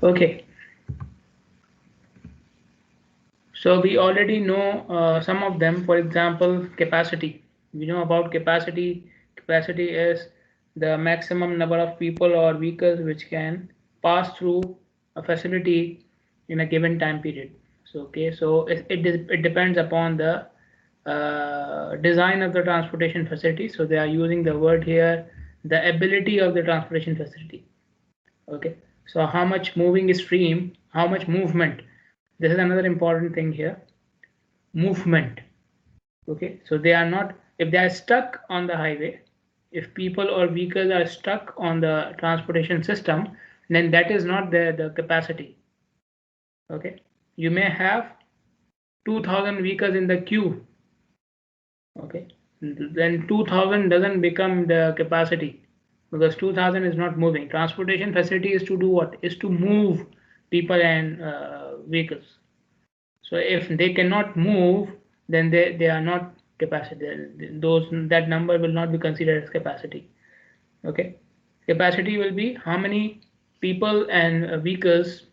Okay. So we already know some of them. For example, capacity. We know about capacity. Capacity is the maximum number of people or vehicles which can pass through a facility in a given time period. So okay, so it depends upon the design of the transportation facility. So they are using the word here, the ability of the transportation facility. Okay, so how much moving stream, how much movement. This is another important thing here, movement. Okay, so they are not, if they are stuck on the highway, if people or vehicles are stuck on the transportation system, then that is not the capacity. Okay, you may have 2000 vehicles in the queue. Okay, then 2000 doesn't become the capacity, because 2000 is not moving. Transportation facility is to do what? Is to move people and vehicles. So if they cannot move, then they are not capacity. Those, that number will not be considered as capacity. Okay, capacity will be how many people and vehicles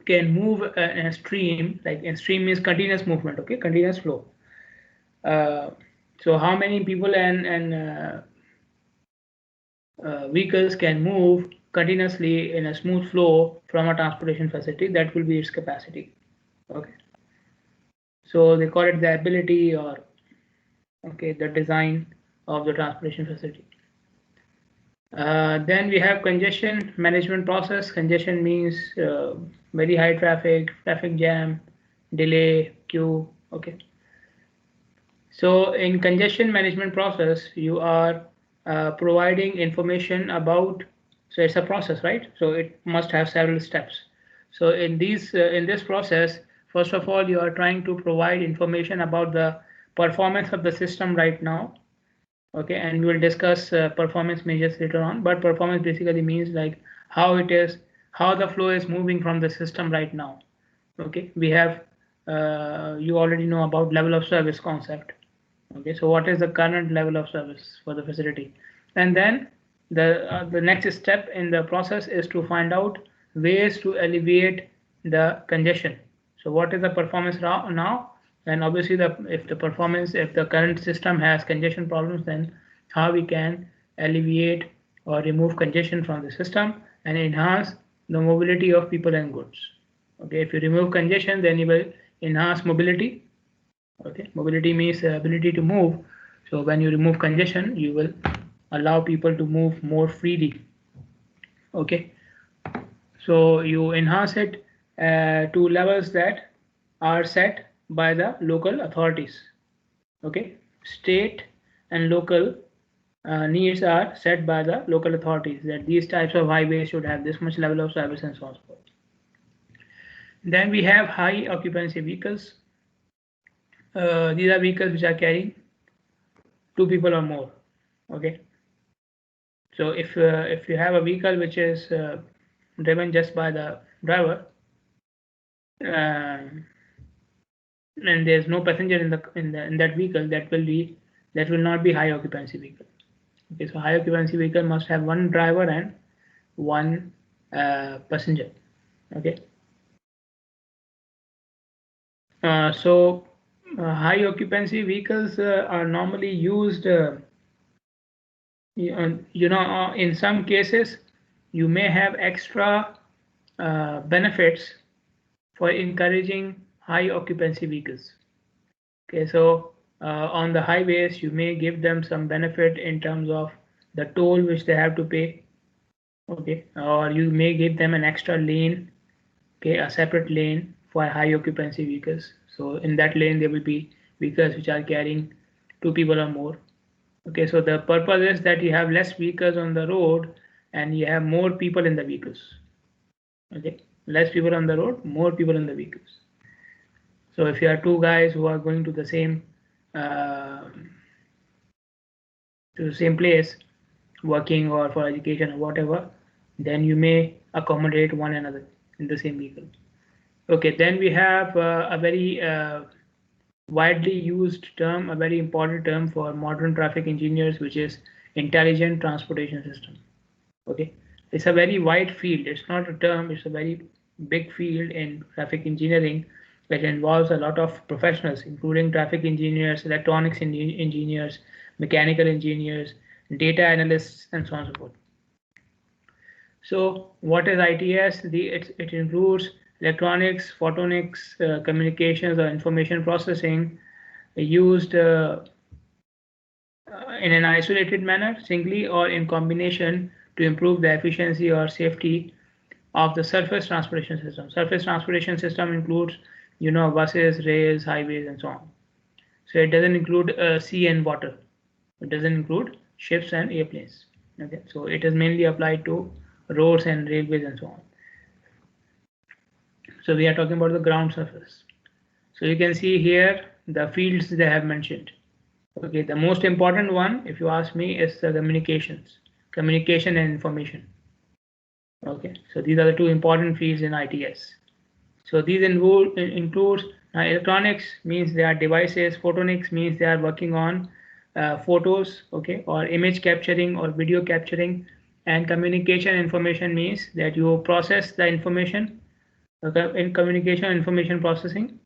can move in a stream. Like in stream means continuous movement. Okay, continuous flow. Uh, so how many people and vehicles can move continuously in a smooth flow from a transportation facility? That will be its capacity. Okay, so they call it the ability, or okay, the design of the transportation facility. Then we have congestion management process. Congestion means very high traffic jam, delay, queue. Okay, so in congestion management process, you are providing information about, so it's a process, right? So it must have several steps. So in this process, first of all, you are trying to provide information about the performance of the system right now. Okay, and we will discuss performance measures later on, but performance basically means like how it is, how the flow is moving from the system right now. Okay, we have you already know about level of service concept. Okay, so what is the current level of service for the facility? And then the next step in the process is to find out ways to alleviate the congestion. So what is the performance now? And obviously if the current system has congestion problems, then how we can alleviate or remove congestion from the system and enhance the mobility of people and goods. Okay, if you remove congestion, then you will enhance mobility. Okay, mobility means ability to move. So when you remove congestion, you will allow people to move more freely. Okay, so you enhance it to levels that are set by the local authorities. Okay, state and local needs are set by the local authorities, that these types of highways should have this much level of service and so on. Then we have high occupancy vehicles. These are vehicles which are carrying two people or more. Okay, so if you have a vehicle which is driven just by the driver, and there's no passenger in that vehicle, that will not be high occupancy vehicle. Okay, so high occupancy vehicle must have one driver and one passenger. Okay, so high occupancy vehicles are normally used. In some cases, you may have extra benefits for encouraging high occupancy vehicles. Okay, so on the highways, you may give them some benefit in terms of the toll which they have to pay. Okay, or you may give them an extra lane, okay, a separate lane for high occupancy vehicles. So in that lane, there will be vehicles which are carrying two people or more. Okay, so the purpose is that you have less vehicles on the road and you have more people in the vehicles. Okay, less people on the road, more people in the vehicles. So if you are two guys who are going uh, to the same place, working or for education or whatever, then you may accommodate one another in the same vehicle. Okay, then we have a very widely used term, a very important term for modern traffic engineers, which is intelligent transportation system. Okay, it's a very wide field. It's not a term. It's a very big field in traffic engineering that involves a lot of professionals, including traffic engineers, electronics engineers, mechanical engineers, data analysts, and so on and so forth. So what is ITS? It includes electronics, photonics, communications or information processing used in an isolated manner, singly or in combination to improve the efficiency or safety of the surface transportation system. Surface transportation system includes, buses, rails, highways, and so on. So it doesn't include sea and water. It doesn't include ships and airplanes. Okay, so it is mainly applied to roads and railways and so on. So we are talking about the ground surface. So you can see here the fields they have mentioned. Okay, the most important one, if you ask me, is the communication and information. Okay, so these are the two important fields in ITS. So these includes electronics, means they are devices. Photonics means they are working on photos, okay, or image capturing or video capturing. And communication information means that you process the information. Okay, in communication information processing.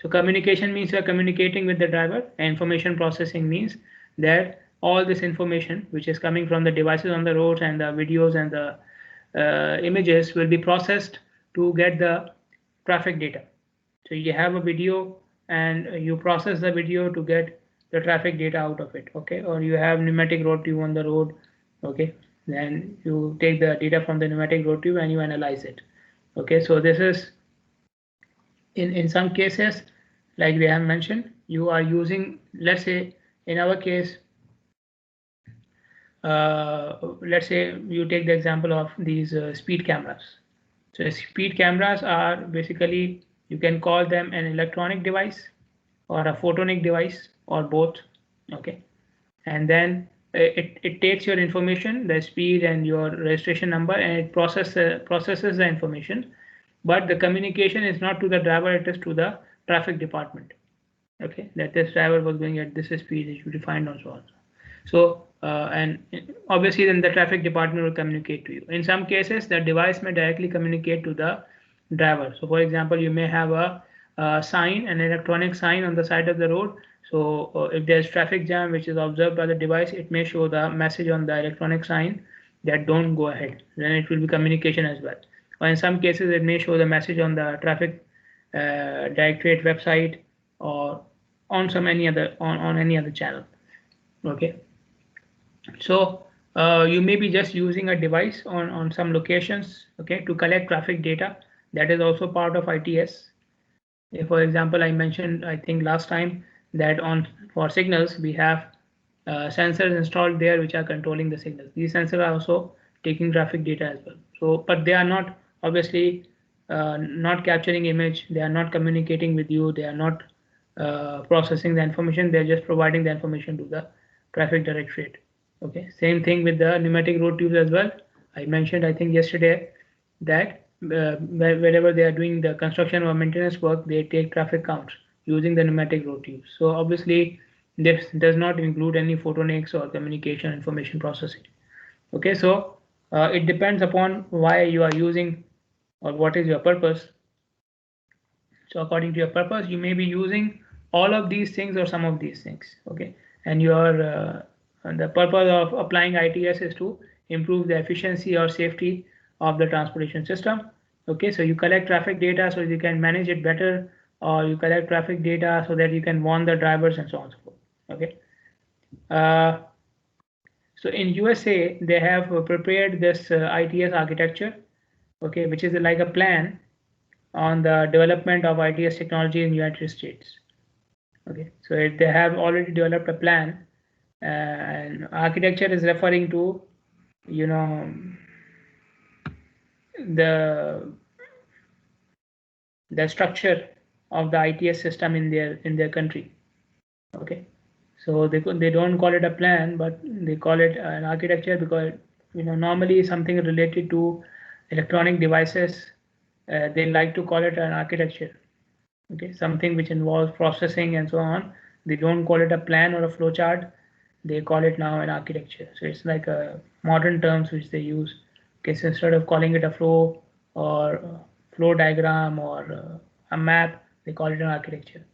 So communication means you are communicating with the driver, and information processing means that all this information which is coming from the devices on the roads and the videos and the images will be processed to get the traffic data. So you have a video and you process the video to get the traffic data out of it, okay? Or you have pneumatic road tube on the road, okay? Then you take the data from the pneumatic road tube and you analyze it, okay? So this is in some cases, like we have mentioned, you are using, let's say in our case, let's say you take the example of these speed cameras. So speed cameras are basically, you can call them an electronic device or a photonic device or both, okay? And then it takes your information, the speed and your registration number, and it processes the information. But the communication is not to the driver, it is to the traffic department. Okay, that this driver was going at this speed, it should be defined and so on. So, and obviously then the traffic department will communicate to you. In some cases, the device may directly communicate to the driver. So for example, you may have a sign, an electronic sign on the side of the road. So if there's traffic jam which is observed by the device, it may show the message on the electronic sign that don't go ahead. Then it will be communication as well. Or in some cases, it may show the message on the traffic directorate website or on any other channel. Okay, so you may be just using a device on some locations, okay, to collect traffic data. That is also part of ITS. If, for example, I mentioned, I think last time, that for signals we have sensors installed there which are controlling the signals. These sensors are also taking traffic data as well. So, but they are not obviously not capturing image. They are not communicating with you. They are not processing the information. They're just providing the information to the traffic directorate. Okay, same thing with the pneumatic road tubes as well. I mentioned, I think yesterday, that wherever they are doing the construction or maintenance work, they take traffic counts using the pneumatic road tubes. So obviously this does not include any photonics or communication information processing. Okay, so it depends upon why you are using or what is your purpose. So according to your purpose, you may be using all of these things or some of these things. Okay, and the purpose of applying ITS is to improve the efficiency or safety of the transportation system. Okay, so you collect traffic data so you can manage it better, or you collect traffic data so that you can warn the drivers and so on and so forth. Okay, so in USA they have prepared this ITS architecture, okay, which is like a plan on the development of ITS technology in United States. Okay, so they have already developed a plan, and architecture is referring to, the structure of the ITS system in their country. Okay, so they don't call it a plan, but they call it an architecture because normally something related to electronic devices, they like to call it an architecture. Okay, something which involves processing and so on. They don't call it a plan or a flowchart. they call it now an architecture. So it's like a modern terms which they use. Okay, so instead of calling it a flow or flow diagram or a map, they call it an architecture.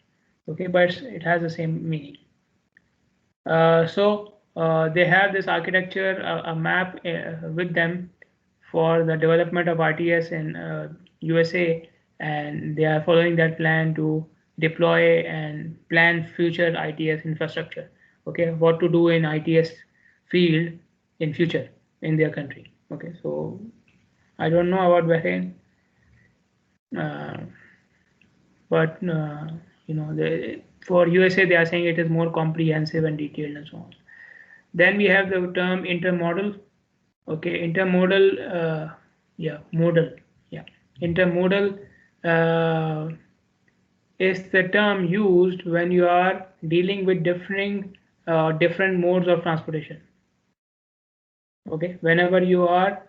Okay, but it has the same meaning. They have this architecture, a map with them for the development of RTS in USA, and they are following that plan to deploy and plan future ITS infrastructure. Okay, what to do in ITS field in future in their country. Okay, so I don't know about Bahrain, uh, but for USA they are saying it is more comprehensive and detailed and so on. Then we have the term intermodal. Okay, intermodal, modal, intermodal is the term used when you are dealing with different modes of transportation. Okay, whenever you are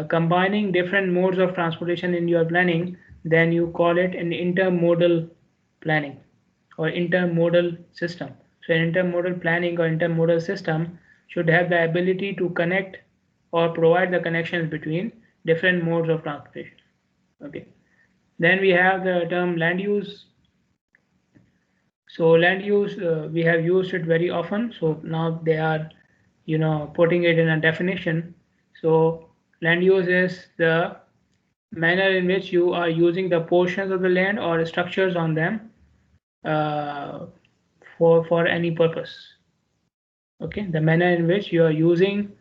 combining different modes of transportation in your planning, then you call it an intermodal planning or intermodal system. So an intermodal planning or intermodal system should have the ability to connect or provide the connections between different modes of transportation. Okay. Then we have the term land use. So land use, we have used it very often. So now they are, putting it in a definition. So land use is the manner in which you are using the portions of the land or structures on them uh, for any purpose. Okay, the manner in which you are using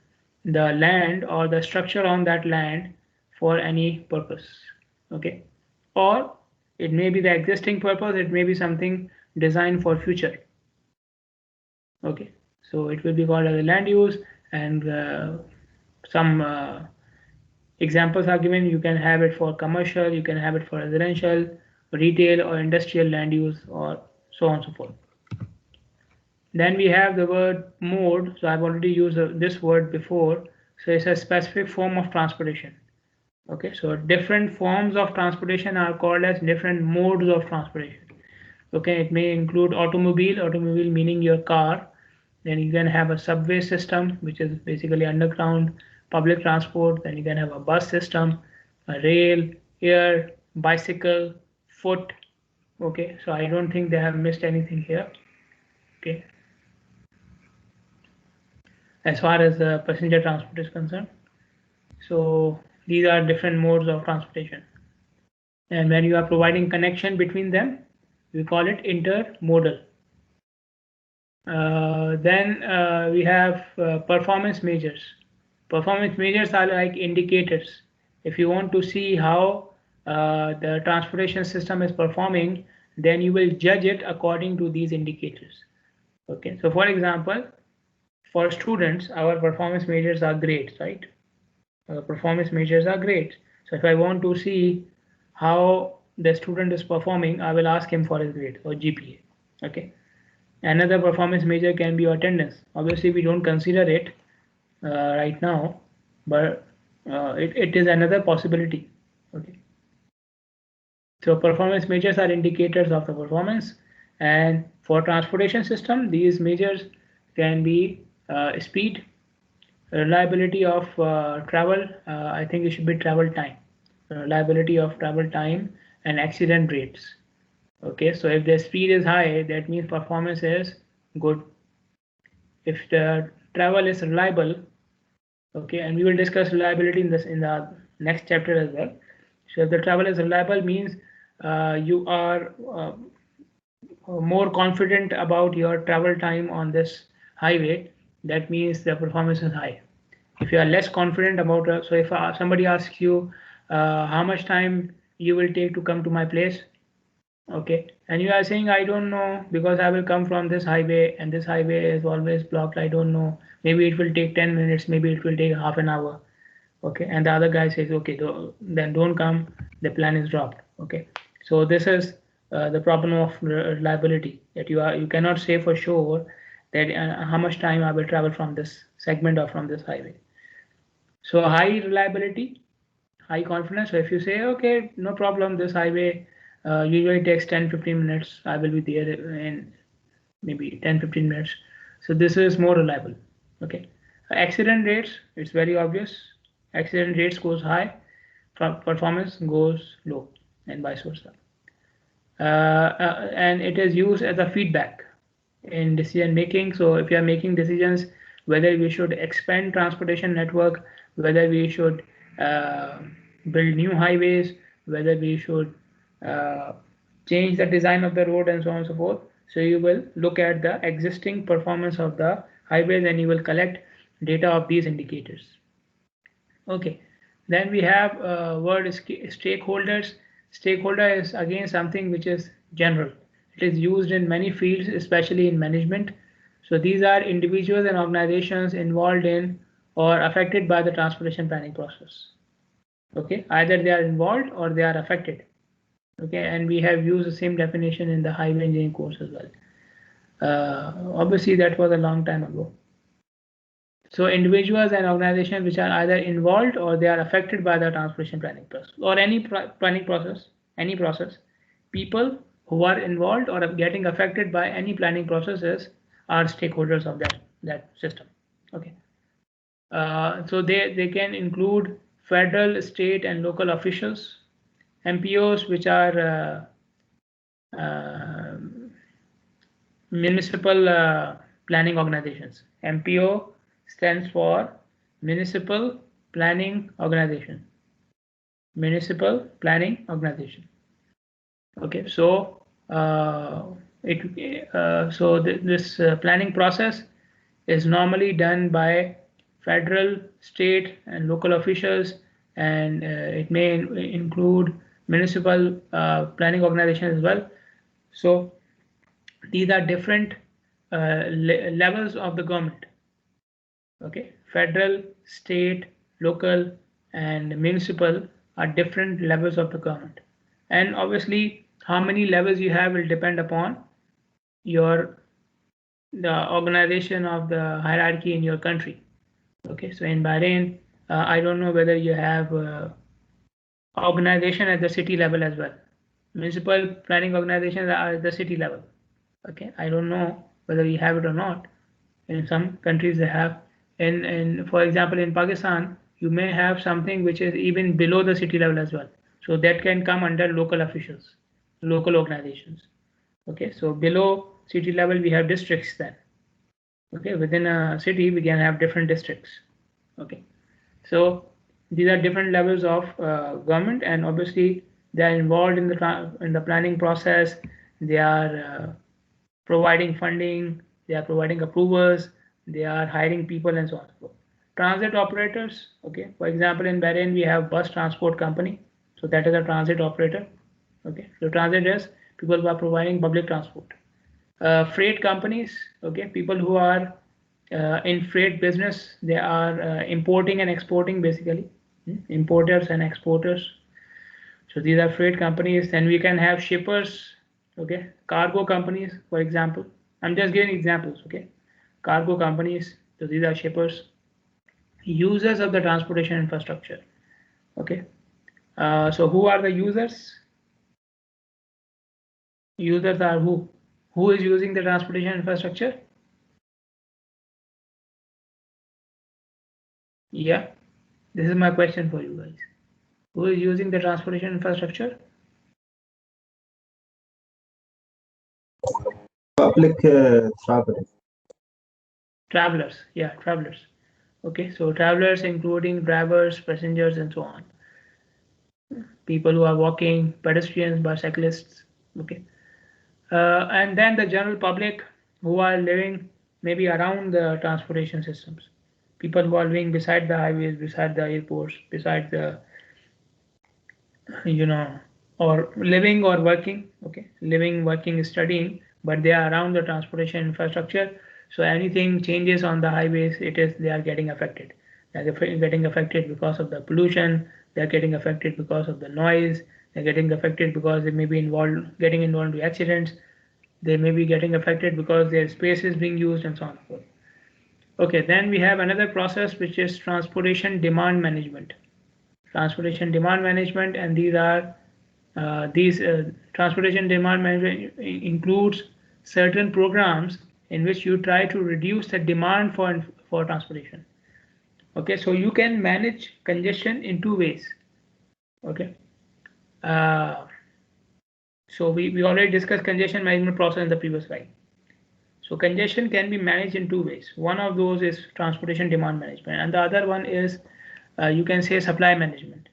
the land or the structure on that land for any purpose. Okay, or it may be the existing purpose, it may be something designed for future. Okay, so it will be called as a land use, and some examples are given. You can have it for commercial, you can have it for residential, retail, or industrial land use, or so on and so forth. Then we have the word mode. So I've already used this word before. So it's a specific form of transportation. Okay, so different forms of transportation are called as different modes of transportation. Okay, it may include automobile meaning your car. Then you can have a subway system, which is basically underground public transport. Then you can have a bus system, a rail, air, bicycle, foot. Okay, so I don't think they have missed anything here. Okay, as far as the passenger transport is concerned. So these are different modes of transportation. And when you are providing connection between them, we call it intermodal. Then we have performance measures. Performance measures are like indicators. If you want to see how the transportation system is performing, then you will judge it according to these indicators. Okay, so for example, for students, our performance measures are grades, right? Performance measures are grades. So if I want to see how the student is performing, I will ask him for his grade or GPA. Okay. Another performance measure can be attendance. Obviously, we don't consider it right now, but it is another possibility. Okay. So performance measures are indicators of the performance, and for transportation system, these measures can be speed, reliability of travel. I think it should be travel time, reliability of travel time, and accident rates. Okay, so if the speed is high, that means performance is good. If the travel is reliable, okay, and we will discuss reliability in the next chapter as well. So if the travel is reliable, means you are more confident about your travel time on this highway. That means the performance is high. If you are less confident about so if somebody asks you how much time you will take to come to my place, okay, and you are saying I don't know because I will come from this highway and this highway is always blocked, I don't know, maybe it will take 10 minutes, maybe it will take half an hour. Okay, and the other guy says okay, then don't come, the plan is dropped. Okay, so this is the problem of reliability, that you cannot say for sure that how much time I will travel from this segment or from this highway. So high reliability, high confidence. So if you say, okay, no problem, this highway usually takes 10-15 minutes, I will be there in maybe 10-15 minutes. So this is more reliable. Okay. Accident rates, it's very obvious. Accident rates goes high, performance goes low, and vice versa. And it is used as a feedback in decision making. So if you are making decisions whether we should expand transportation network, whether we should uh, build new highways, whether we should uh, change the design of the road and so on and so forth. So you will look at the existing performance of the highways and you will collect data of these indicators. Okay, then we have word stakeholders. Stakeholder is again something which is general. It is used in many fields, especially in management. So these are individuals and organizations involved in or affected by the transportation planning process. Okay, either they are involved or they are affected. Okay, and we have used the same definition in the highway engineering course as well. Obviously, that was a long time ago. So individuals and organizations which are either involved or they are affected by the transportation planning process or any planning process, any process. People who are involved or are getting affected by any planning processes are stakeholders of that system. Okay. So they can include federal, state, and local officials, MPOs, which are municipal planning organizations. MPO stands for Municipal Planning Organization. Municipal Planning Organization. Okay, so this planning process is normally done by federal, state, and local officials, and it may include municipal planning organizations as well. So these are different levels of the government. Okay, federal, state, local, and municipal are different levels of the government, and obviously how many levels you have will depend upon your the organization of the hierarchy in your country. Okay, so in Bahrain, I don't know whether you have organization at the city level as well. Municipal planning organizations are at the city level. Okay, I don't know whether you have it or not. In some countries they have. In for example, in Pakistan, you may have something which is even below the city level as well. So that can come under local officials, local organizations. Okay, so below city level we have districts then. Okay, within a city we can have different districts. Okay, so these are different levels of government, and obviously they are involved in the planning process. They are providing funding, they are providing approvals, they are hiring people and so on. Transit operators, okay, for example in Bahrain we have bus transport company, so that is a transit operator. Okay, so transit is people who are providing public transport. Freight companies, okay, people who are in freight business, they are importing and exporting basically, importers and exporters. So these are freight companies. Then we can have shippers, okay, cargo companies, for example. I'm just giving examples, okay. Cargo companies, so these are shippers. Users of the transportation infrastructure, okay. So who are the users? Users are who? Who is using the transportation infrastructure? Yeah, this is my question for you guys. Who is using the transportation infrastructure? Public travelers. Travelers, yeah, travelers. Okay, so travelers including drivers, passengers, and so on. People who are walking, pedestrians, bicyclists. Okay, and then the general public who are living maybe around the transportation systems. People who are living beside the highways, beside the airports, beside the, you know, or living or working. Okay, living, working, studying, but they are around the transportation infrastructure. So anything changes on the highways, it is they are getting affected. They are getting affected because of the pollution. They are getting affected because of the noise. They're getting affected because they may be getting involved in accidents. They may be getting affected because their space is being used and so on and so forth. Okay, then we have another process which is transportation demand management. Transportation demand management, and these transportation demand management includes certain programs in which you try to reduce the demand for transportation. Okay, so you can manage congestion in two ways. Okay, so we already discussed congestion management process in the previous slide. So congestion can be managed in two ways. One of those is transportation demand management, and the other one is you can say supply management.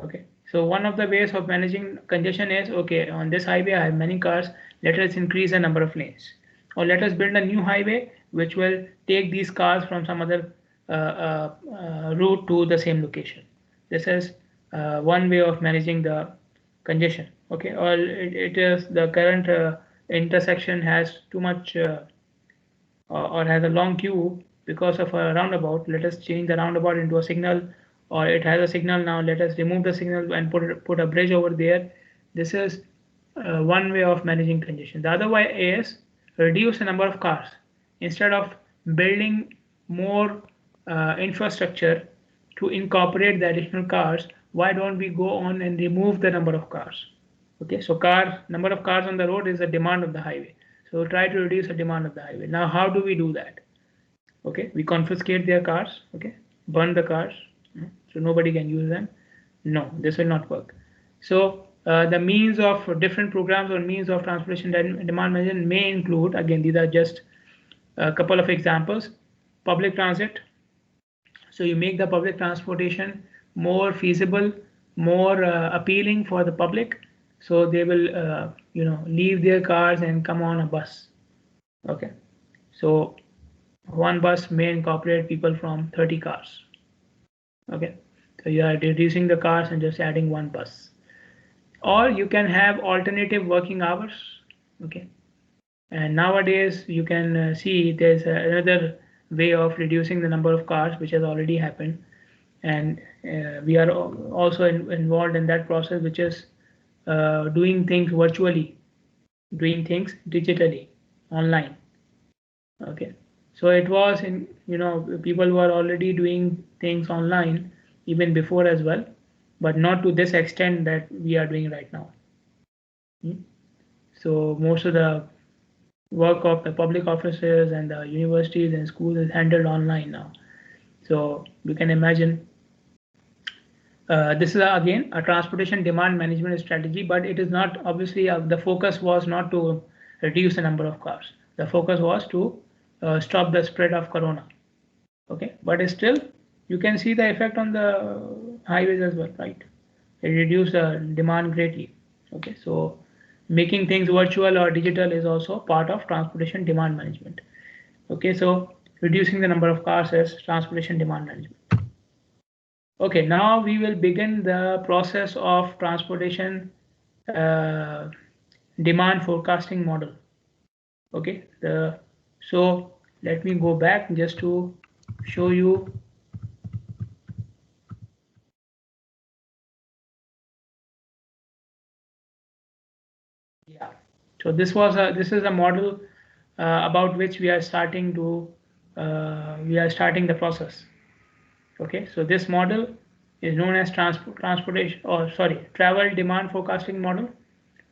Okay, so one of the ways of managing congestion is, okay, on this highway I have many cars, let us increase the number of lanes, or let us build a new highway which will take these cars from some other route to the same location. This is one way of managing the congestion. Okay, or it is the current intersection has too much or has a long queue because of a roundabout. Let us change the roundabout into a signal, or it has a signal now, let us remove the signal and put a bridge over there. This is one way of managing congestion. The other way is reduce the number of cars. Instead of building more infrastructure to incorporate the additional cars, why don't we go on and remove the number of cars? Okay, so number of cars on the road is the demand of the highway. So try to reduce the demand of the highway. Now, how do we do that? Okay, we confiscate their cars. Okay, burn the cars, so nobody can use them. No, this will not work. So the means of different programs or means of transportation demand management may include, again, these are just a couple of examples. Public transit. So you make the public transportation more feasible, more appealing for the public, so they will leave their cars and come on a bus. Okay, so one bus may incorporate people from 30 cars. Okay, so you are reducing the cars and just adding one bus. Or you can have alternative working hours. Okay, and nowadays you can see there's another way of reducing the number of cars, which has already happened, and we are also involved in that process, which is doing things virtually, doing things digitally, online. Okay, so it was in, people were already doing things online even before as well, but not to this extent that we are doing right now. So most of the work of the public offices and the universities and schools is handled online now. So you can imagine this is again a transportation demand management strategy, but it is not, obviously the focus was not to reduce the number of cars. The focus was to stop the spread of corona. Okay, but still you can see the effect on the highways as well, right? It reduced the demand greatly. Okay, so making things virtual or digital is also part of transportation demand management. Okay, so reducing the number of cars is transportation demand management. Okay, now we will begin the process of transportation demand forecasting model. Okay, so let me go back just to show you. Yeah, so this is a model about which we are starting the process. Okay, so this model is known as travel demand forecasting model,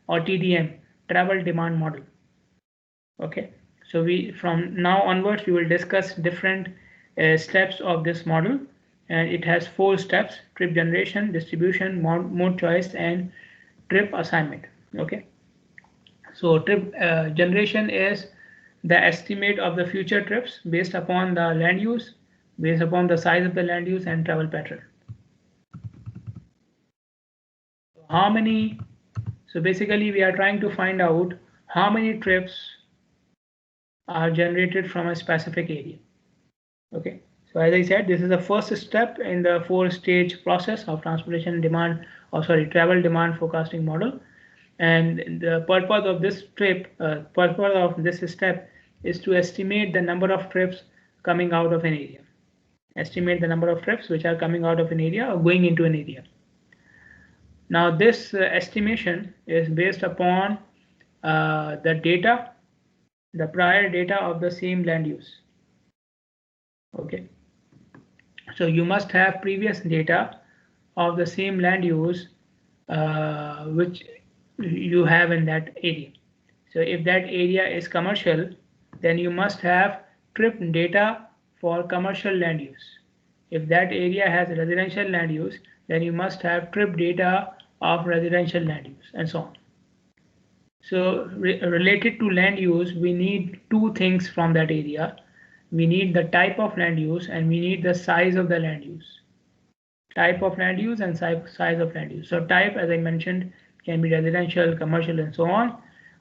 or TDM, travel demand model. Okay, so from now onwards we will discuss different steps of this model, and it has 4 steps: trip generation, distribution, mode choice, and trip assignment. Okay, so trip generation is the estimate of the future trips based upon the land use, based upon the size of the land use and travel pattern. So basically we are trying to find out how many trips are generated from a specific area. Okay, so as I said, this is the first step in the 4-stage process of transportation demand, travel demand forecasting model. And the purpose of this step is to estimate the number of trips coming out of an area. Estimate the number of trips which are coming out of an area or going into an area. Now this estimation is based upon the prior data of the same land use. Okay, so you must have previous data of the same land use which you have in that area. So if that area is commercial, then you must have trip data for commercial land use. If that area has residential land use, then you must have trip data of residential land use, and so on. So related to land use, we need two things from that area. We need the type of land use and we need the size of the land use. Type of land use and size of land use. So type, as I mentioned, can be residential, commercial, and so on.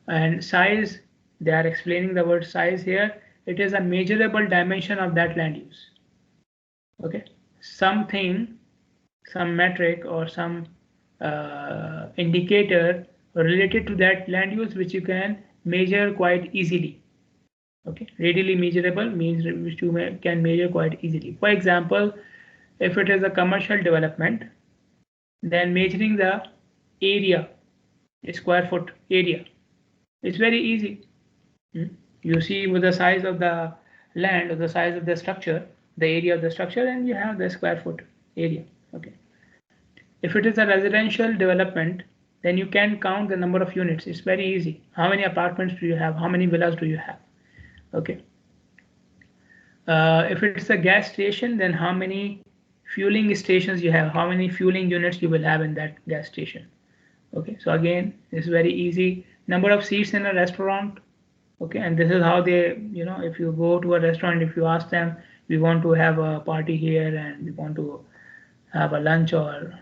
And size, they are explaining the word size here. It is a measurable dimension of that land use. Okay, something, some metric or some indicator related to that land use which you can measure quite easily. Okay, readily measurable means which you can measure quite easily. For example, if it is a commercial development, then measuring the area, square foot area, it's very easy. You see with the size of the land or the size of the structure, the area of the structure, and you have the square foot area. Okay. If it is a residential development, then you can count the number of units. It's very easy. How many apartments do you have? How many villas do you have? Okay. If it's a gas station, then how many fueling stations you have? How many fueling units you will have in that gas station? Okay. So again, it's very easy. Number of seats in a restaurant. Okay. And this is how they, you know, if you go to a restaurant, if you ask them, we want to have a party here and we want to have a lunch or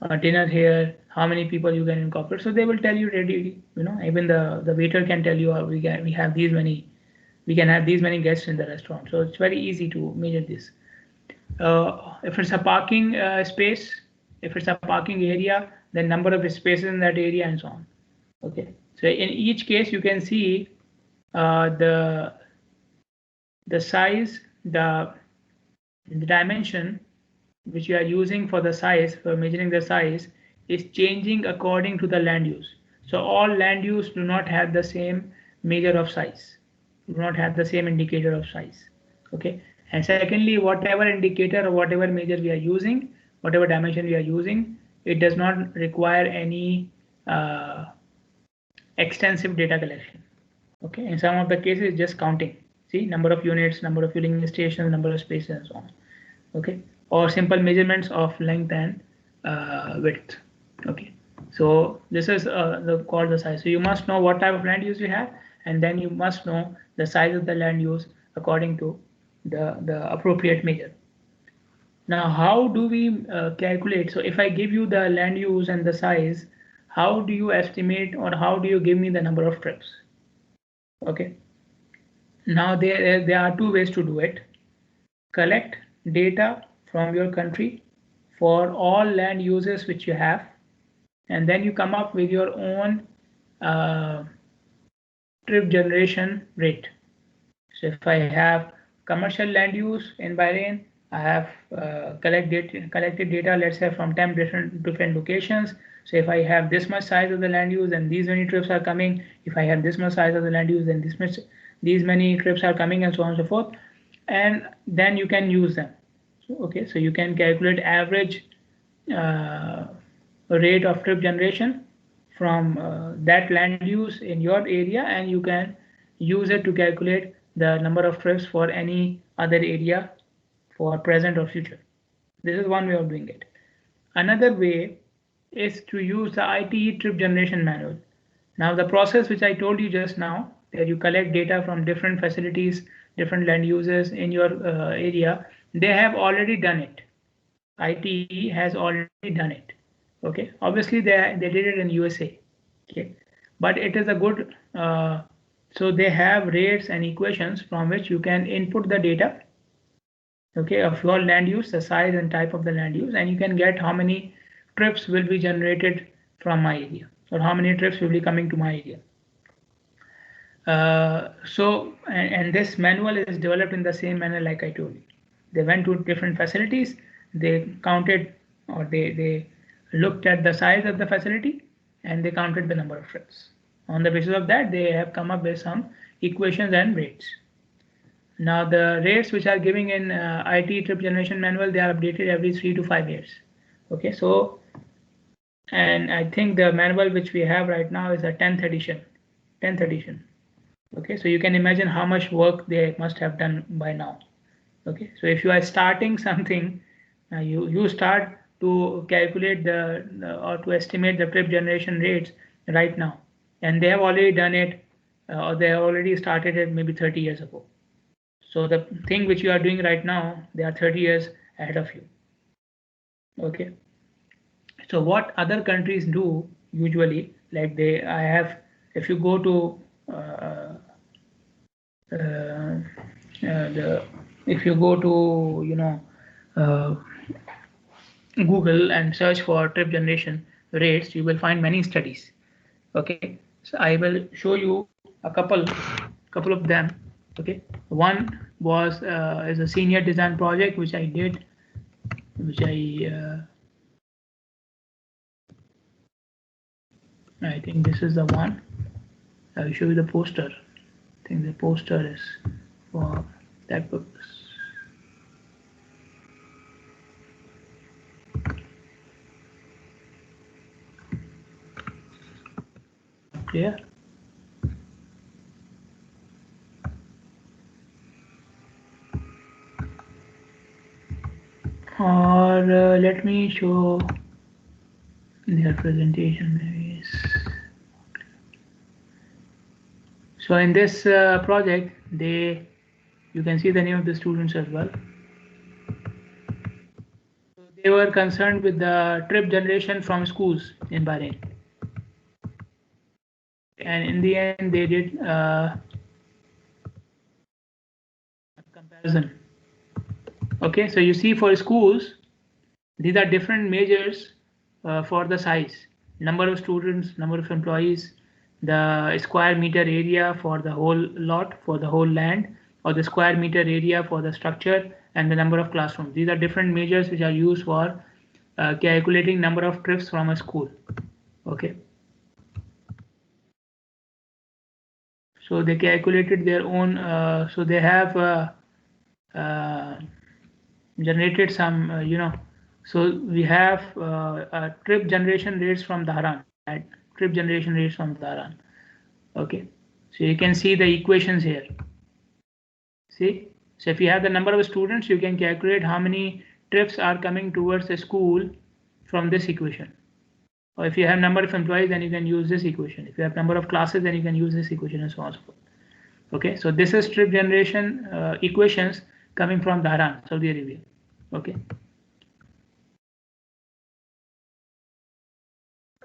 a dinner here, how many people you can incorporate, so they will tell you readily. You know, even the waiter can tell you, we have these many, we can have these many guests in the restaurant. So it's very easy to measure this. If it's a parking space, if it's a parking area, then number of spaces in that area and so on. Okay, so in each case you can see the size, the dimension which you are using for the size, for measuring the size, is changing according to the land use. So all land use do not have the same measure of size, do not have the same indicator of size. Okay. And secondly, whatever indicator or whatever measure we are using, whatever dimension we are using, it does not require any extensive data collection. Okay. In some of the cases, just counting. See, number of units, number of fueling stations, number of spaces, and so on. Okay. Or simple measurements of length and width. Okay, so this is called the size. So you must know what type of land use you have, and then you must know the size of the land use according to the appropriate measure. Now, how do we calculate? So if I give you the land use and the size, how do you estimate or how do you give me the number of trips? Okay. Now there are two ways to do it. Collect data from your country for all land uses which you have, and then you come up with your own trip generation rate. So if I have commercial land use in Bahrain, I have collected data, let's say from 10 different locations. So if I have this much size of the land use and these many trips are coming, if I have this much size of the land use and these many trips are coming, and so on and so forth, and then you can use them. Okay, so you can calculate average rate of trip generation from that land use in your area, and you can use it to calculate the number of trips for any other area for present or future. This is one way of doing it. Another way is to use the ITE trip generation manual. Now the process which I told you just now, that you collect data from different facilities, different land uses in your area, they have already done it. ITE has already done it. Okay, obviously they did it in USA. Okay, but it is a good, so they have rates and equations from which you can input the data, okay, of your land use, the size and type of the land use, and you can get how many trips will be generated from my area, or how many trips will be coming to my area. And this manual is developed in the same manner like I told you. They went to different facilities, they counted, or they looked at the size of the facility, and they counted the number of trips. On the basis of that, they have come up with some equations and rates. Now the rates which are giving in ITE trip generation manual, they are updated every 3 to 5 years. Okay, so, and I think the manual which we have right now is a 10th edition. Okay, so you can imagine how much work they must have done by now. Okay, so if you are starting something, you start to calculate or to estimate the trip generation rates right now, and they have already done it, or they have already started it maybe 30 years ago. So the thing which you are doing right now, they are 30 years ahead of you. Okay, so what other countries do usually, like I have, if you go to the if you go to uh, Google and search for trip generation rates, you will find many studies. Okay, so I will show you a couple of them. Okay, one was is a senior design project which I did, which I think this is the one. I will show you the poster. I think the poster is for that purpose. Clear? Or let me show their presentation maybe. So in this project, you can see the name of the students as well. So they were concerned with the trip generation from schools in Bahrain. And in the end, they did a comparison. Okay, so you see for schools, these are different measures for the size, number of students, number of employees, the square meter area for the whole lot, for the whole land, or the square meter area for the structure, and the number of classrooms. These are different measures which are used for calculating number of trips from a school. Okay. So they calculated their own, so they have generated some, so we have trip generation rates from Dhahran, trip generation rates from Dhahran. Okay, so you can see the equations here. See, so if you have the number of students, you can calculate how many trips are coming towards a school from this equation. Or if you have number of employees, then you can use this equation. If you have number of classes, then you can use this equation and so on and so forth. Okay, so this is trip generation equations coming from Dhahran, Saudi Arabia. Okay.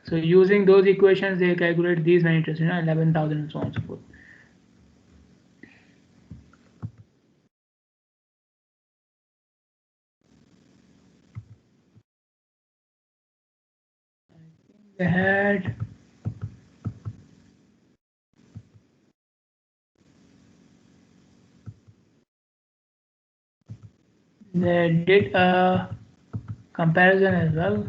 So using those equations, they calculate these many trips, 11,000 and so on and so forth. They had they did a comparison as well.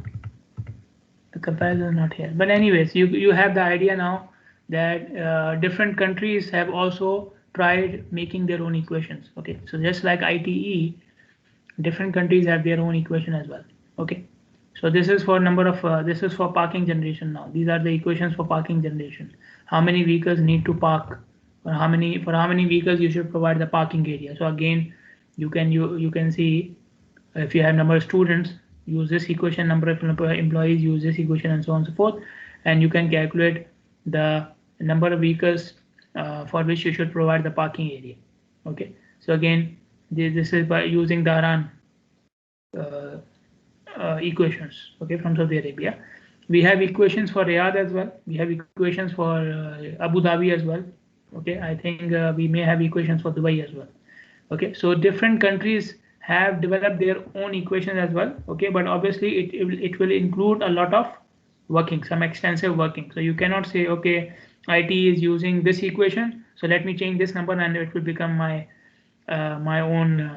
The comparison is not here, but anyways, you have the idea now that different countries have also tried making their own equations. Okay, so just like ITE, different countries have their own equation as well. Okay, so this is for number of this is for parking generation. Now these are the equations for parking generation. How many vehicles need to park, or how many vehicles you should provide the parking area. So again, you can see if you have number of students, use this equation, number of employees, use this equation, and so on and so forth, and you can calculate the number of vehicles for which you should provide the parking area. Okay, so again, this is by using Dhahran equations. Okay, from Saudi Arabia. We have equations for Riyadh as well. We have equations for Abu Dhabi as well. Okay, I think we may have equations for Dubai as well. Okay, so different countries have developed their own equations as well. Okay, but obviously it will include a lot of working, some extensive working. So you cannot say, okay, IT is using this equation, so let me change this number and it will become my my own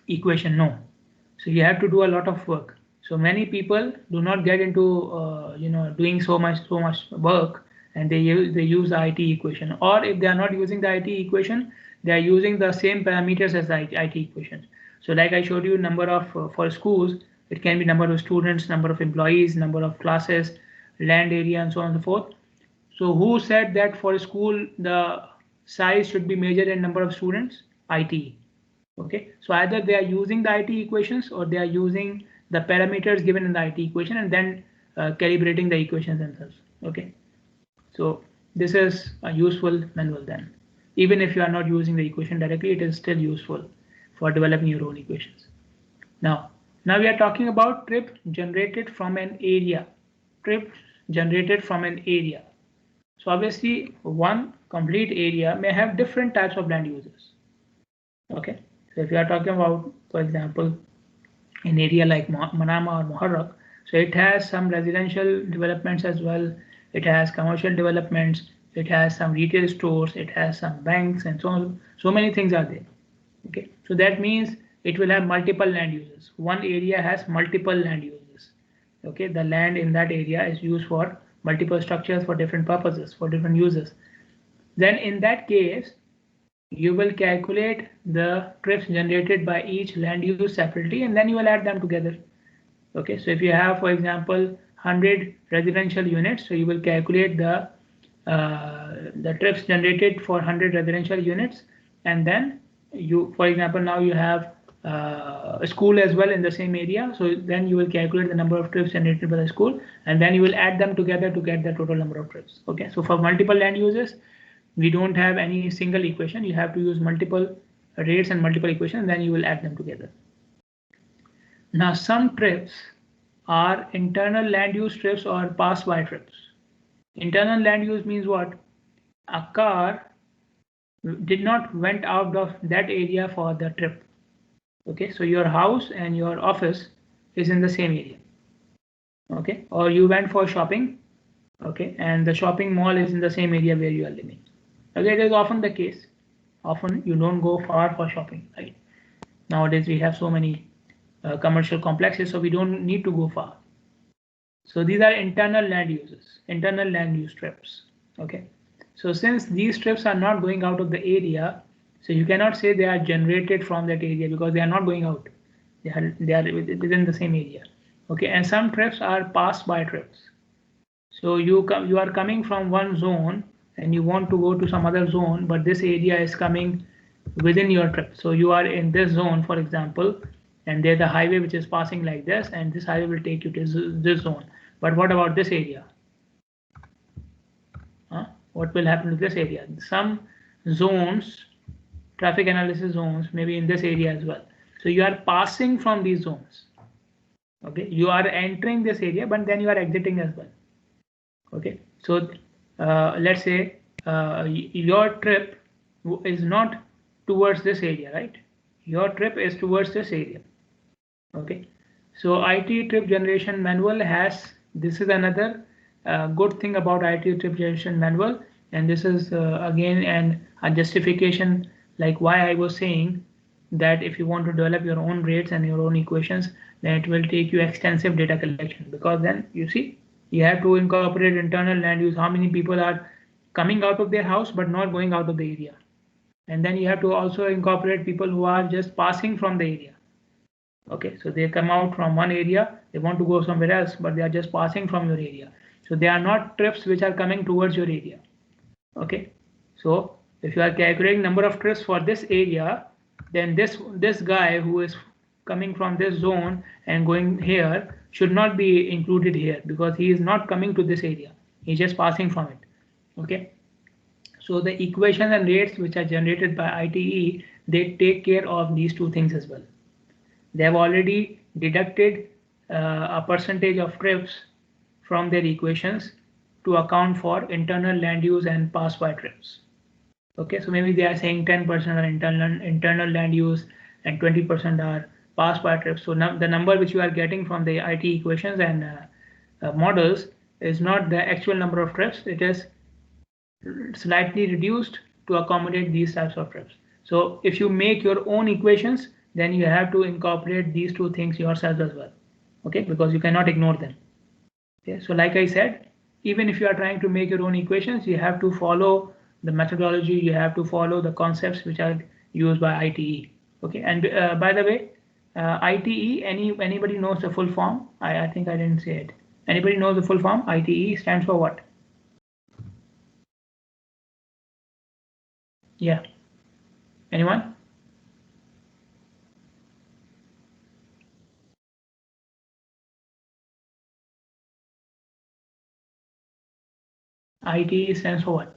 equation. No, so you have to do a lot of work. So many people do not get into doing so much work, and they use the IT equation. Or if they are not using the IT equation, they are using the same parameters as the IT equations. So like I showed you, number of for schools, it can be number of students, number of employees, number of classes, land area, and so on and so forth. So who said that for school the size should be measured in number of students? ITE. Okay, so either they are using the ITE equations or they are using the parameters given in the ITE equation and then calibrating the equations themselves. Okay, so this is a useful manual then. Even if you are not using the equation directly, it is still useful for developing your own equations. Now we are talking about trip generated from an area. Trip generated from an area. So obviously one complete area may have different types of land uses. Okay, so if you are talking about, for example, an area like Manama or Muharraq, so it has some residential developments as well. It has commercial developments. It has some retail stores. It has some banks and so on. So many things are there. Okay, so that means it will have multiple land uses. One area has multiple land uses. Okay, the land in that area is used for multiple structures for different purposes, for different uses. Then in that case, you will calculate the trips generated by each land use separately and then you will add them together. Okay, so if you have, for example, 100 residential units, so you will calculate the trips generated for 100 residential units, and then you, for example, now you have a school as well in the same area, so then you will calculate the number of trips generated by the school and then you will add them together to get the total number of trips. Okay, so for multiple land uses, we don't have any single equation. You have to use multiple rates and multiple equations, then you will add them together. Now some trips are internal land use trips or pass-by trips. Internal land use means what? A car did not went out of that area for the trip. Okay, so your house and your office is in the same area. Okay, or you went for shopping. Okay, and the shopping mall is in the same area where you are living. Okay, it is often the case. Often you don't go far for shopping, right? Nowadays we have so many commercial complexes, so we don't need to go far. So these are internal land uses, internal land use trips. Okay, so since these trips are not going out of the area, so you cannot say they are generated from that area because they are not going out. They are within the same area. Okay, and some trips are pass-by trips. So you are coming from one zone and you want to go to some other zone, but this area is coming within your trip. So you are in this zone, for example, and there's a highway which is passing like this, and this highway will take you to this zone. But what about this area? What will happen to this area? Some zones, traffic analysis zones, maybe in this area as well. So you are passing from these zones. Okay, you are entering this area, but then you are exiting as well. Okay, so let's say your trip is not towards this area, right? Your trip is towards this area. Okay, so ITE trip generation manual has, this is another good thing about ITE trip generation manual, and this is again a justification like why I was saying that if you want to develop your own rates and your own equations, then it will take you extensive data collection, because then you see you have to incorporate internal land use, how many people are coming out of their house but not going out of the area, and then you have to also incorporate people who are just passing from the area. Okay, so they come out from one area, they want to go somewhere else, but they are just passing from your area, so they are not trips which are coming towards your area. Okay, so if you are calculating number of trips for this area, then this guy who is coming from this zone and going here should not be included here because he is not coming to this area, he's just passing from it. Okay, so the equations and rates which are generated by ITE, they take care of these two things as well. They have already deducted a percentage of trips from their equations to account for internal land use and pass-by trips. Okay, so maybe they are saying 10% are internal land use and 20% are pass-by trips. So now the number which you are getting from the ITE equations and models is not the actual number of trips. It is slightly reduced to accommodate these types of trips. So if you make your own equations, then you have to incorporate these two things yourself as well. Okay, because you cannot ignore them. Okay, so like I said, even if you are trying to make your own equations, you have to follow the methodology, you have to follow the concepts which are used by ITE. Okay, and by the way, ITE, anybody knows the full form? I think I didn't say it. Anybody knows the full form? ITE stands for what? Yeah. Anyone? IT stands for what?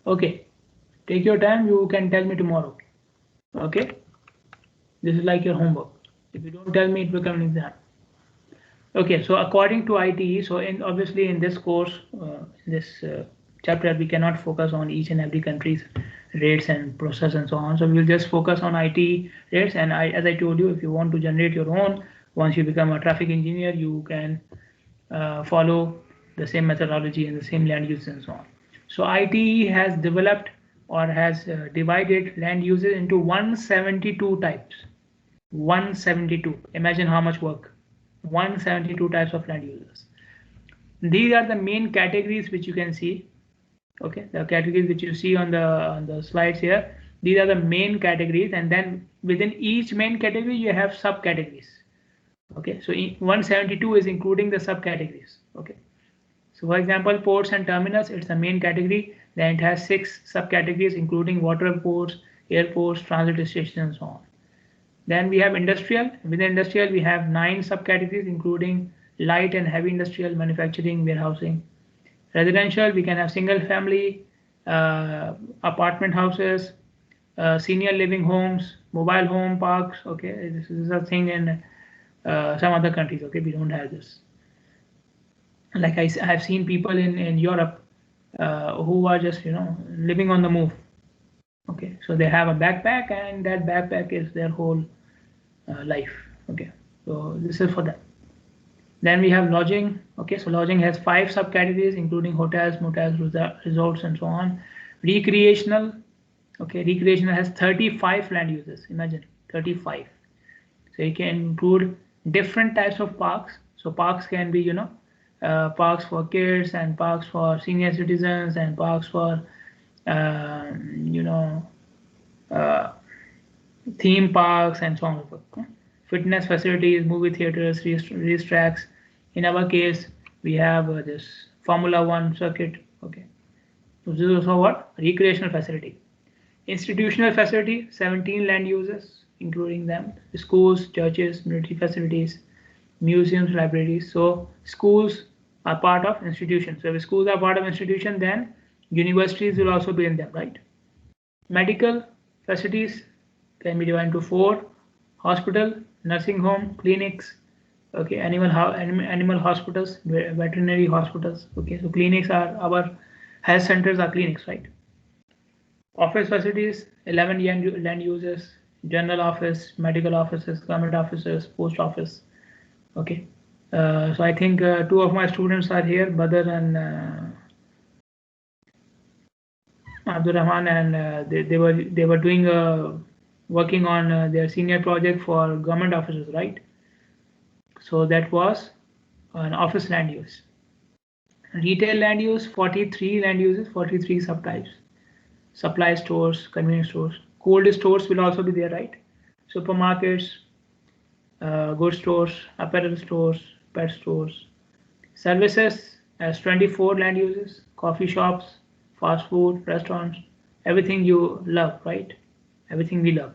Okay. Take your time. You can tell me tomorrow. Okay. This is like your homework. If you don't tell me, it becomes an exam. Okay. So according to IT, so obviously in this course, this chapter, we cannot focus on each and every country's rates and process and so on. So we'll just focus on IT rates. And as I told you, if you want to generate your own, once you become a traffic engineer, you can follow the same methodology and the same land use and so on. So IT has developed or has divided land uses into 172 types. 172. Imagine how much work. 172 types of land uses. These are the main categories which you can see. Okay, the categories which you see on the slides here. These are the main categories, and then within each main category you have subcategories. Okay, so 172 is including the subcategories. Okay, so for example, ports and terminals, it's the main category. Then it has 6 subcategories, including water ports, airports, transit stations, and so on. Then we have industrial. Within industrial, we have 9 subcategories, including light and heavy industrial, manufacturing, warehousing. Residential, we can have single family, apartment houses, senior living homes, mobile home parks. Okay, this is a thing in some other countries. Okay, we don't have this. Like I have seen people in Europe who are just living on the move. Okay, so they have a backpack, and that backpack is their whole life. Okay, so this is for them. Then we have lodging. Okay, so lodging has 5 subcategories, including hotels, motels, resorts, and so on. Recreational. Okay, recreational has 35 land uses. Imagine 35. So you can include different types of parks. So parks can be parks for kids, and parks for senior citizens, and parks for uh, you know uh, theme parks, and so on and so forth. Fitness facilities, movie theaters, racetracks. In our case, we have this Formula One circuit. Okay, so this is also what recreational facility. Institutional facility, 17 land uses, including them schools, churches, military facilities, museums, libraries. So schools are part of institutions. So if schools are part of institution, then universities will also be in them, right? Medical facilities can be divided into 4: hospital, nursing home, clinics. Okay, animal hospitals, veterinary hospitals. Okay, so clinics are our health centers are clinics, right? Office facilities, 11 land uses: general office, medical offices, government offices, post office. Okay, so I think 2 of my students are here, Badr and Abdul Rahman, and they were doing working on their senior project for government offices, right? So that was an office land use. Retail land use, 43 land uses, 43 subtypes. Supply stores, convenience stores, cold stores will also be there, right? Supermarkets, good stores, apparel stores, pet stores. Services as 24 land uses: coffee shops, fast food, restaurants, everything you love, right? Everything we love.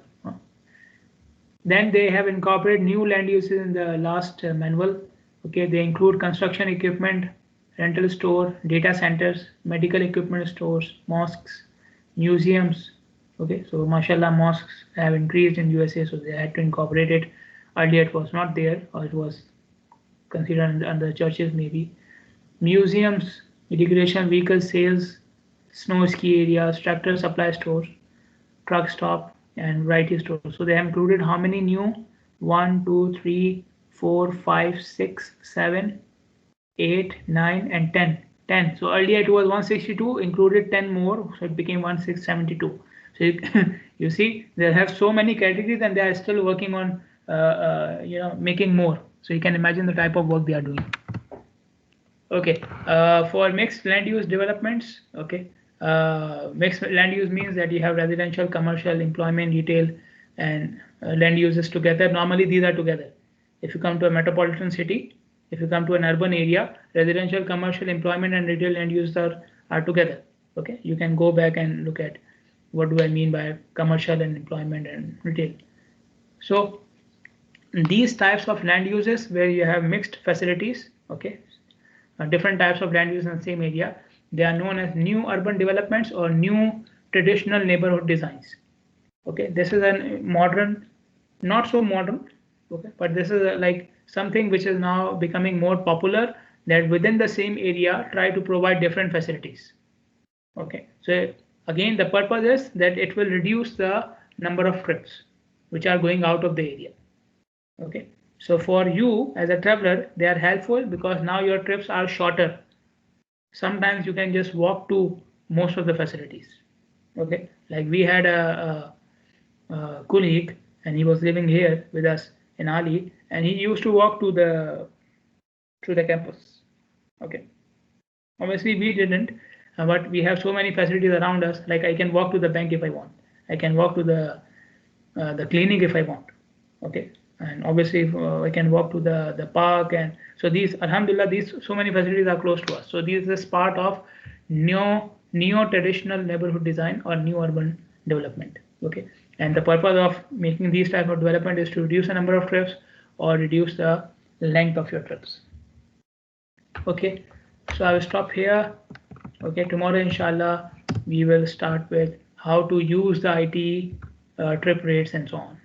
Then they have incorporated new land uses in the last manual. Okay, they include construction equipment, rental store, data centers, medical equipment stores, mosques, museums. Okay, so mashallah, mosques have increased in USA, so they had to incorporate it. Earlier it was not there, or it was considered under churches maybe. Museums, recreational vehicle sales, snow ski areas, tractor supply stores, truck stop, and variety stores. So they have included how many new? 1, 2, 3, 4, 5, 6, 7, 8, 9, and 10. 10. So earlier it was 162, included 10 more, so it became 1672. So you see, they have so many categories, and they are still working on making more. So you can imagine the type of work they are doing. Okay, for mixed land use developments, okay, mixed land use means that you have residential, commercial, employment, retail, and land uses together. Normally, these are together. If you come to a metropolitan city, If you come to an urban area, residential, commercial, employment, and retail end use are together. Okay, you can go back and look at what do I mean by commercial and employment and retail. So these types of land uses where you have mixed facilities, okay, different types of land use in the same area, they are known as new urban developments or new traditional neighborhood designs. Okay, this is a modern, not so modern, okay, but this is like something which is now becoming more popular, that within the same area try to provide different facilities. Okay, so again the purpose is that it will reduce the number of trips which are going out of the area. Okay, so for you as a traveler they are helpful because now your trips are shorter. Sometimes you can just walk to most of the facilities. Okay, like we had a colleague and he was living here with us in Ali, and he used to walk to the campus. Okay, obviously we didn't, but we have so many facilities around us. Like I can walk to the bank if I want, I can walk to the clinic if I want. Okay, and obviously I can walk to the park, and so these, alhamdulillah, these so many facilities are close to us. So this is part of neo traditional neighborhood design or new urban development. Okay, and the purpose of making these type of development is to reduce the number of trips or reduce the length of your trips. Okay, so I will stop here. Okay, tomorrow inshallah we will start with how to use the IT trip rates and so on.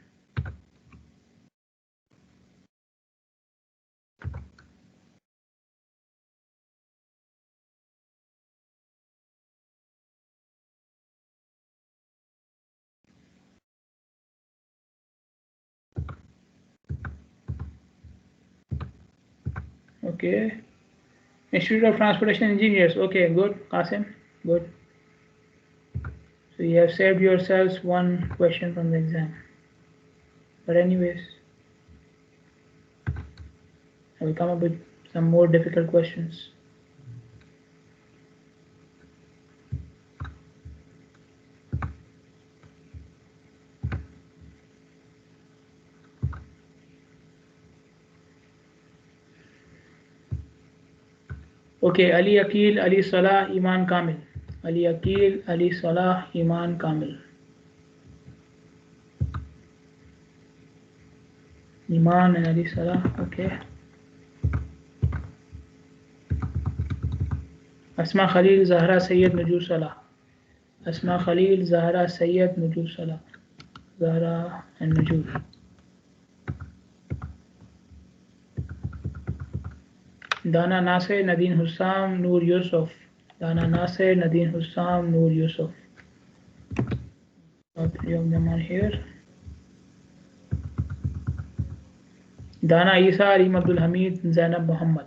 Okay, Institute of Transportation Engineers. Okay, good, Qasim, good. So you have saved yourselves one question from the exam. But anyways, I will come up with some more difficult questions. Okay, Ali Akil, Ali Salah, Iman Kamil. Ali Akil, Ali Salah, Iman Kamil. Iman and Ali Salah, okay. Asma Khalil, Zahra Sayyid, Nujur Salah. Asma Khalil, Zahra Sayyid, Nujur Salah. Zahra and Nujur. Dana Nasir, Nadine Hussam, Noor Yusuf. Dana Nasir, Nadine Hussam, Noor Yusuf. All three of them are here. Dana Isa, Reem Abdul Hamid, Zainab Muhammad.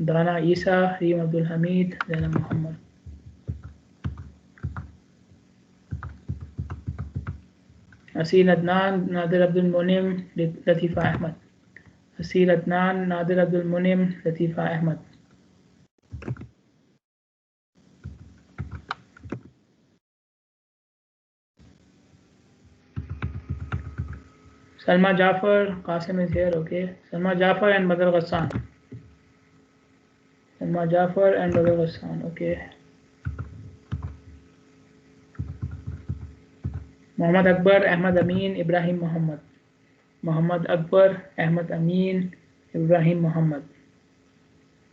Dana Isa, Reem Abdul Hamid, Zainab Muhammad. Asil Adnan, Nadir Abdul Munim, Latifa Ahmad. Asil Adnan, Nadir Abdul Munim, Latifa Ahmad. Salma Jafar, Qasim is here, okay. Salma Jafar and Badr Ghassan. Salma Jafar and Badr Ghassan, okay. Muhammad Akbar, Ahmad Amin, Ibrahim Muhammad. Muhammad Akbar, Ahmad Amin, Ibrahim Muhammad.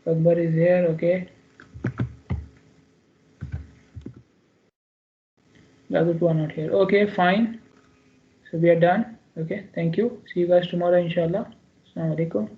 Akbar is here, okay. The other two are not here. Okay, fine. So we are done. Okay, thank you. See you guys tomorrow, inshallah. Assalamu alaikum.